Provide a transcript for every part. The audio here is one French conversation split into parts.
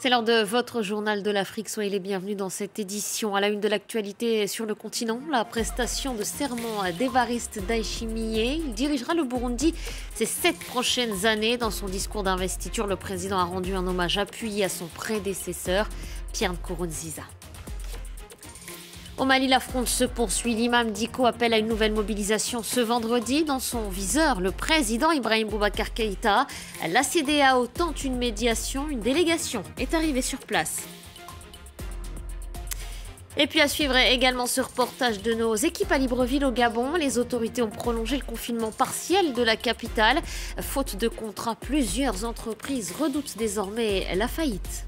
C'est l'heure de votre journal de l'Afrique. Soyez les bienvenus dans cette édition. À la une de l'actualité sur le continent, la prestation de serment d'Évariste Ndayishimiye. Il dirigera le Burundi ces 7 prochaines années. Dans son discours d'investiture, le président a rendu un hommage appuyé à son prédécesseur, Pierre Nkurunziza. Au Mali, la fronde se poursuit. L'imam Dicko appelle à une nouvelle mobilisation ce vendredi. Dans son viseur, le président Ibrahim Boubacar Keïta. La CEDEAO tente une médiation. Une délégation est arrivée sur place. Et puis à suivre également ce reportage de nos équipes à Libreville au Gabon. Les autorités ont prolongé le confinement partiel de la capitale. Faute de contrat, plusieurs entreprises redoutent désormais la faillite.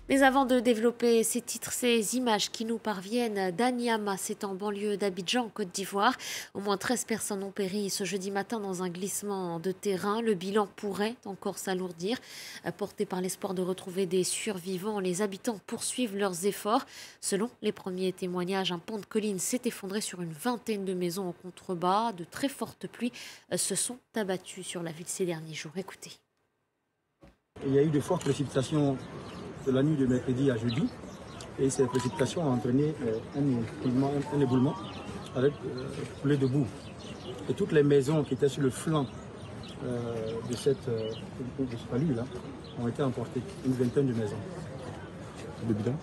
Mais avant de développer ces titres, ces images qui nous parviennent d'Anyama, c'est en banlieue d'Abidjan, en Côte d'Ivoire. Au moins 13 personnes ont péri ce jeudi matin dans un glissement de terrain. Le bilan pourrait encore s'alourdir. Portés par l'espoir de retrouver des survivants, les habitants poursuivent leurs efforts. Selon les premiers témoignages, un pan de colline s'est effondré sur une vingtaine de maisons en contrebas. De très fortes pluies se sont abattues sur la ville ces derniers jours. Écoutez. Il y a eu de fortes précipitations de la nuit de mercredi à jeudi, et ces précipitations ont entraîné un éboulement avec coulée de boue. Et toutes les maisons qui étaient sur le flanc de ce talus-là ont été emportées, une vingtaine de maisons. Le bilan?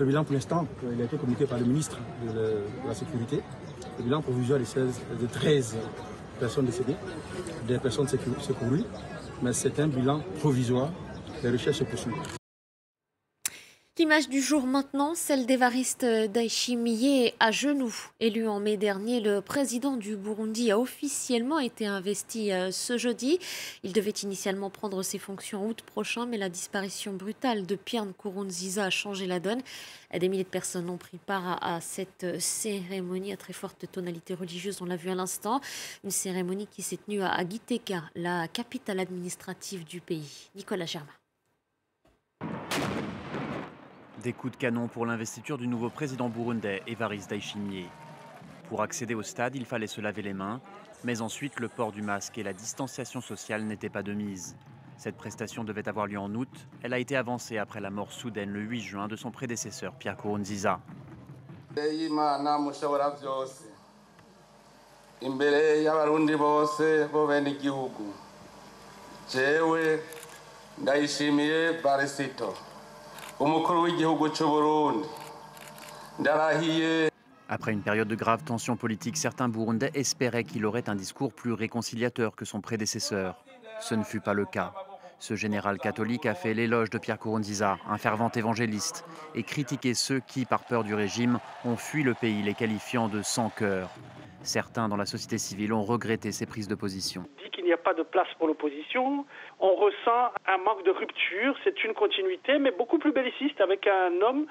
Le bilan pour l'instant, il a été communiqué par le ministre de la Sécurité. Le bilan provisoire de 13 personnes décédées, des personnes secourues, mais c'est un bilan provisoire. Les recherches se poursuivent. L'image du jour maintenant, celle d'Évariste Ndayishimiye à genoux. Élu en mai dernier, le président du Burundi a officiellement été investi ce jeudi. Il devait initialement prendre ses fonctions en août prochain, mais la disparition brutale de Pierre Nkurunziza a changé la donne. Des milliers de personnes ont pris part à cette cérémonie à très forte tonalité religieuse, on l'a vu à l'instant. Une cérémonie qui s'est tenue à Gitega, la capitale administrative du pays. Nicolas Germain. Des coups de canon pour l'investiture du nouveau président burundais, Évariste Ndayishimiye. Pour accéder au stade, il fallait se laver les mains, mais ensuite le port du masque et la distanciation sociale n'étaient pas de mise. Cette prestation devait avoir lieu en août. Elle a été avancée après la mort soudaine le 8 juin de son prédécesseur, Pierre Nkurunziza. Après une période de grave tension politique, certains Burundais espéraient qu'il aurait un discours plus réconciliateur que son prédécesseur. Ce ne fut pas le cas. Ce général catholique a fait l'éloge de Pierre Nkurunziza, un fervent évangéliste, et critiqué ceux qui, par peur du régime, ont fui le pays, les qualifiant de sans-cœur. Certains dans la société civile ont regretté ces prises de position. Il n'y a pas de place pour l'opposition. On ressent un manque de rupture. C'est une continuité, mais beaucoup plus belliciste, avec un homme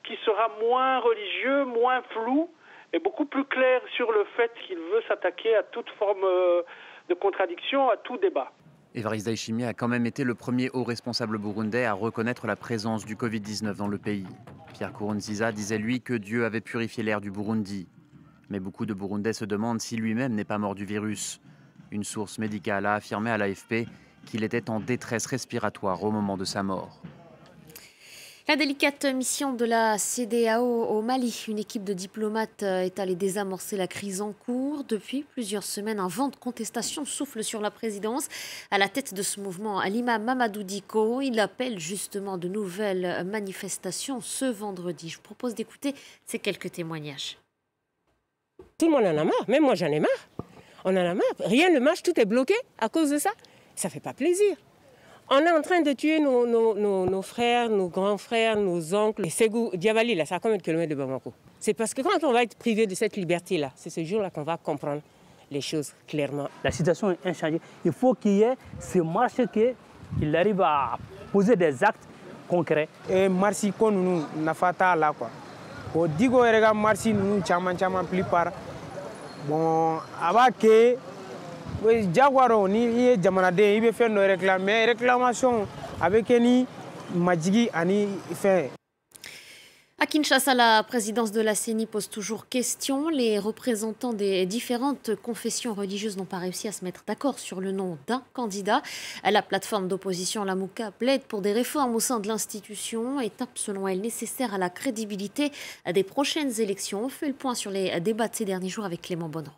qui sera moins religieux, moins flou, et beaucoup plus clair sur le fait qu'il veut s'attaquer à toute forme de contradiction, à tout débat. Évariste Ndayishimiye a quand même été le premier haut responsable burundais à reconnaître la présence du Covid-19 dans le pays. Pierre Nkurunziza disait, lui, que Dieu avait purifié l'air du Burundi. Mais beaucoup de Burundais se demandent si lui-même n'est pas mort du virus. Une source médicale a affirmé à l'AFP qu'il était en détresse respiratoire au moment de sa mort. La délicate mission de la CEDEAO au Mali. Une équipe de diplomates est allée désamorcer la crise en cours. Depuis plusieurs semaines, un vent de contestation souffle sur la présidence. À la tête de ce mouvement, l'imam Mamadou Dicko, il appelle justement de nouvelles manifestations ce vendredi. Je vous propose d'écouter ces quelques témoignages. Tout le monde en a marre, même moi j'en ai marre. On en a marre, rien ne marche, tout est bloqué à cause de ça. Ça ne fait pas plaisir. On est en train de tuer nos frères, nos grands frères, nos oncles. Et Ségou, Diavali, là, c'est à combien de kilomètres de Bamako? C'est parce que quand on va être privé de cette liberté-là, c'est ce jour-là qu'on va comprendre les choses clairement. La situation est inchangée. Il faut qu'il y ait ce marché qu'il arrive à poser des actes concrets. Et merci qu'on nous n'a pas là quoi. Au digo erega merci nous chama plupart. Bon, avant que Jaguaro ni jamanade il veut faire nos réclamations avec ni majigi ani fait. À Kinshasa, la présidence de la CENI pose toujours question. Les représentants des différentes confessions religieuses n'ont pas réussi à se mettre d'accord sur le nom d'un candidat. La plateforme d'opposition Lamuka plaide pour des réformes au sein de l'institution, étape selon elle nécessaire à la crédibilité des prochaines élections. On fait le point sur les débats de ces derniers jours avec Clément Bonneau.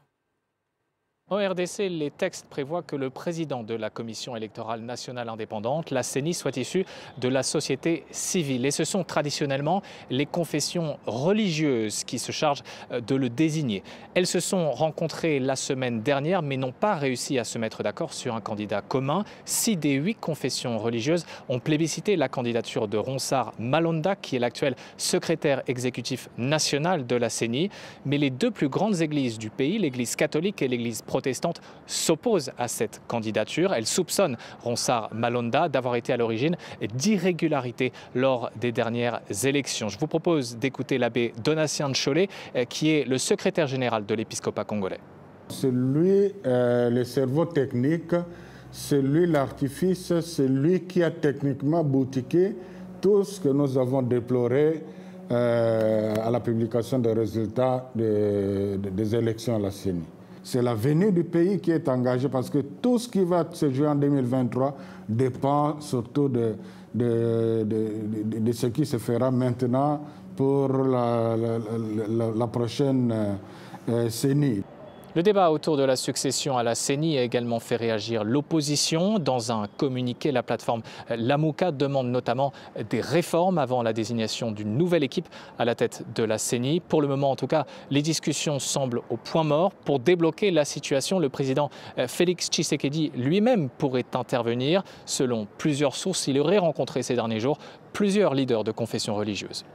En RDC, les textes prévoient que le président de la Commission électorale nationale indépendante, la CENI, soit issu de la société civile. Et ce sont traditionnellement les confessions religieuses qui se chargent de le désigner. Elles se sont rencontrées la semaine dernière, mais n'ont pas réussi à se mettre d'accord sur un candidat commun. 6 des 8 confessions religieuses ont plébiscité la candidature de Ronsard Malonda, qui est l'actuel secrétaire exécutif national de la CENI. Mais les 2 plus grandes églises du pays, l'église catholique et l'église protestante, s'opposent à cette candidature. Elle soupçonne Ronsard Malonda d'avoir été à l'origine d'irrégularités lors des dernières élections. Je vous propose d'écouter l'abbé Donatien Cholet, qui est le secrétaire général de l'épiscopat congolais. C'est lui le cerveau technique, c'est lui l'artifice, c'est lui qui a techniquement boutiqué tout ce que nous avons déploré à la publication des résultats des élections à la CENI. C'est l'avenir du pays qui est engagé parce que tout ce qui va se jouer en 2023 dépend surtout de ce qui se fera maintenant pour la prochaine CENI. Le débat autour de la succession à la CENI a également fait réagir l'opposition. Dans un communiqué, la plateforme Lamuka demande notamment des réformes avant la désignation d'une nouvelle équipe à la tête de la CENI. Pour le moment, en tout cas, les discussions semblent au point mort. Pour débloquer la situation, le président Félix Tshisekedi lui-même pourrait intervenir. Selon plusieurs sources, il aurait rencontré ces derniers jours plusieurs leaders de confessions religieuses.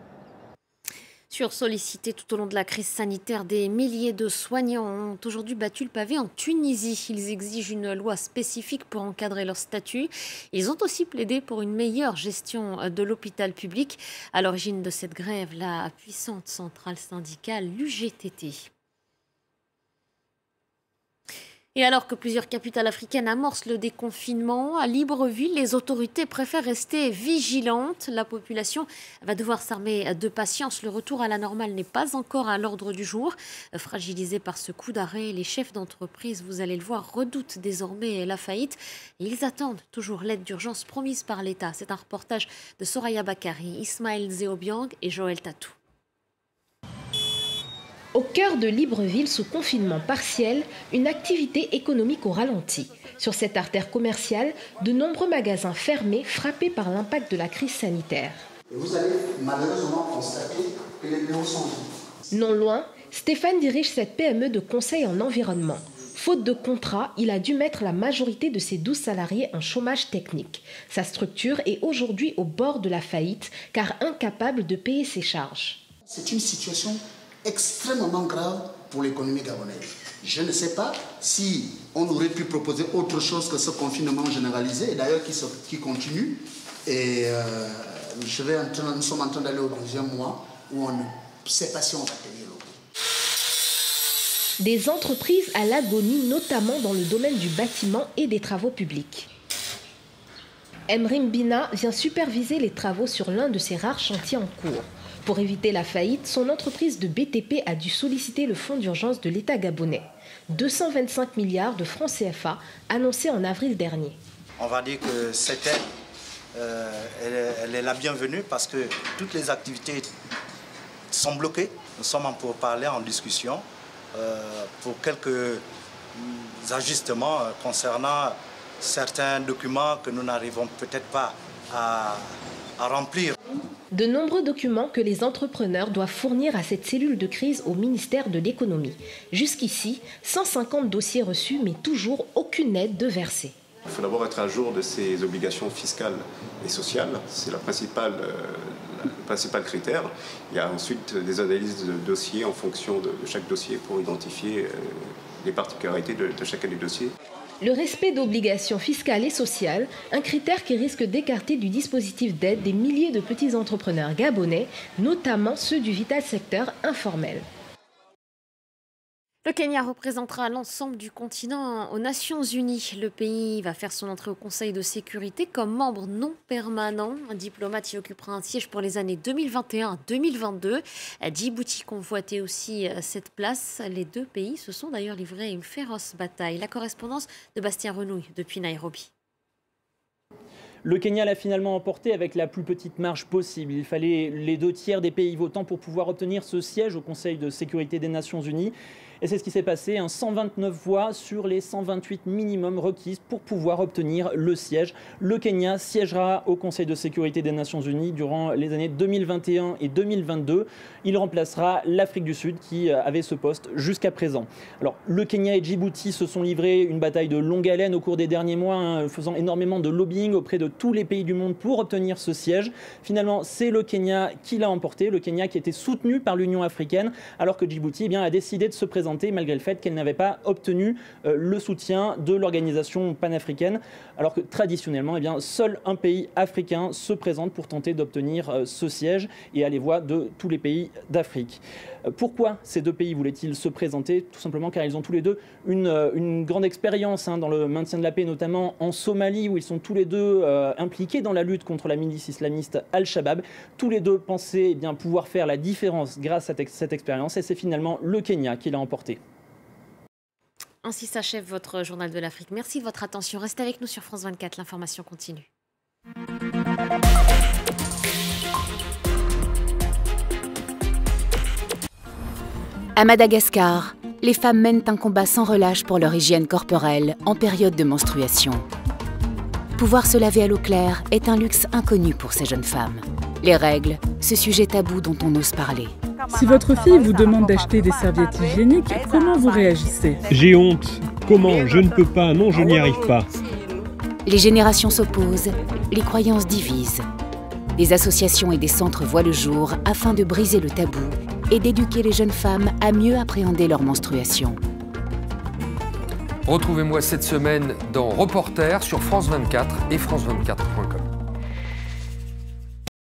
Sursollicités tout au long de la crise sanitaire, des milliers de soignants ont aujourd'hui battu le pavé en Tunisie. Ils exigent une loi spécifique pour encadrer leur statut. Ils ont aussi plaidé pour une meilleure gestion de l'hôpital public. À l'origine de cette grève, la puissante centrale syndicale, l'UGTT. Et alors que plusieurs capitales africaines amorcent le déconfinement, à Libreville, les autorités préfèrent rester vigilantes. La population va devoir s'armer de patience. Le retour à la normale n'est pas encore à l'ordre du jour. Fragilisés par ce coup d'arrêt, les chefs d'entreprise, vous allez le voir, redoutent désormais la faillite. Et ils attendent toujours l'aide d'urgence promise par l'État. C'est un reportage de Soraya Bakari, Ismaël Zéobiang et Joël Tatou. Au cœur de Libreville, sous confinement partiel, une activité économique au ralenti. Sur cette artère commerciale, de nombreux magasins fermés, frappés par l'impact de la crise sanitaire. Et vous allez malheureusement constater que les bureaux sont vides. Non loin, Stéphane dirige cette PME de conseil en environnement. Faute de contrat, il a dû mettre la majorité de ses 12 salariés en chômage technique. Sa structure est aujourd'hui au bord de la faillite, car incapable de payer ses charges. C'est une situation extrêmement grave pour l'économie gabonaise. Je ne sais pas si on aurait pu proposer autre chose que ce confinement généralisé, et d'ailleurs qui continue. Et nous sommes en train d'aller au 2e mois où on ne sait pas si on va tenir le coup. Des entreprises à l'agonie, notamment dans le domaine du bâtiment et des travaux publics. Emrim Bina vient superviser les travaux sur l'un de ces rares chantiers en cours. Pour éviter la faillite, son entreprise de BTP a dû solliciter le fonds d'urgence de l'État gabonais. 225 milliards de francs CFA annoncés en avril dernier. On va dire que cette aide, elle est la bienvenue parce que toutes les activités sont bloquées. Nous sommes en pourparlers, en discussion pour quelques ajustements concernant certains documents que nous n'arrivons peut-être pas à remplir. De nombreux documents que les entrepreneurs doivent fournir à cette cellule de crise au ministère de l'économie. Jusqu'ici, 150 dossiers reçus, mais toujours aucune aide de versée. Il faut d'abord être à jour de ses obligations fiscales et sociales. C'est le principal critère. Il y a ensuite des analyses de dossiers en fonction de chaque dossier pour identifier les particularités de chacun des dossiers. Le respect d'obligations fiscales et sociales, un critère qui risque d'écarter du dispositif d'aide des milliers de petits entrepreneurs gabonais, notamment ceux du vital secteur informel. Le Kenya représentera l'ensemble du continent aux Nations Unies. Le pays va faire son entrée au Conseil de sécurité comme membre non permanent. Un diplomate y occupera un siège pour les années 2021-2022. Djibouti convoitait aussi cette place. Les deux pays se sont d'ailleurs livrés à une féroce bataille. La correspondance de Bastien Renouille depuis Nairobi. Le Kenya l'a finalement emporté avec la plus petite marge possible. Il fallait les 2/3 des pays votants pour pouvoir obtenir ce siège au Conseil de sécurité des Nations Unies. Et c'est ce qui s'est passé, 129 voix sur les 128 minimum requises pour pouvoir obtenir le siège. Le Kenya siégera au Conseil de sécurité des Nations Unies durant les années 2021 et 2022. Il remplacera l'Afrique du Sud qui avait ce poste jusqu'à présent. Alors, le Kenya et Djibouti se sont livrés une bataille de longue haleine au cours des derniers mois, faisant énormément de lobbying auprès de tous les pays du monde pour obtenir ce siège. Finalement, c'est le Kenya qui l'a emporté, le Kenya qui était soutenu par l'Union africaine, alors que Djibouti a décidé de se présenter malgré le fait qu'elle n'avait pas obtenu le soutien de l'organisation panafricaine, alors que traditionnellement, seul un pays africain se présente pour tenter d'obtenir ce siège et à les voix de tous les pays d'Afrique. Pourquoi ces deux pays voulaient-ils se présenter? Tout simplement car ils ont tous les deux une grande expérience dans le maintien de la paix, notamment en Somalie, où ils sont tous les deux impliqués dans la lutte contre la milice islamiste Al-Shabaab. Tous les deux pensaient pouvoir faire la différence grâce à cette expérience, et c'est finalement le Kenya qui l'a emporté. Ainsi s'achève votre journal de l'Afrique. Merci de votre attention. Restez avec nous sur France 24, l'information continue. À Madagascar, les femmes mènent un combat sans relâche pour leur hygiène corporelle en période de menstruation. Pouvoir se laver à l'eau claire est un luxe inconnu pour ces jeunes femmes. Les règles, ce sujet tabou dont on ose parler. Si votre fille vous demande d'acheter des serviettes hygiéniques, comment vous réagissez? J'ai honte. Comment? Je ne peux pas. Non, je n'y arrive pas. Les générations s'opposent, les croyances divisent. Des associations et des centres voient le jour afin de briser le tabou et d'éduquer les jeunes femmes à mieux appréhender leur menstruation. Retrouvez-moi cette semaine dans Reporter sur France 24 et France24.com.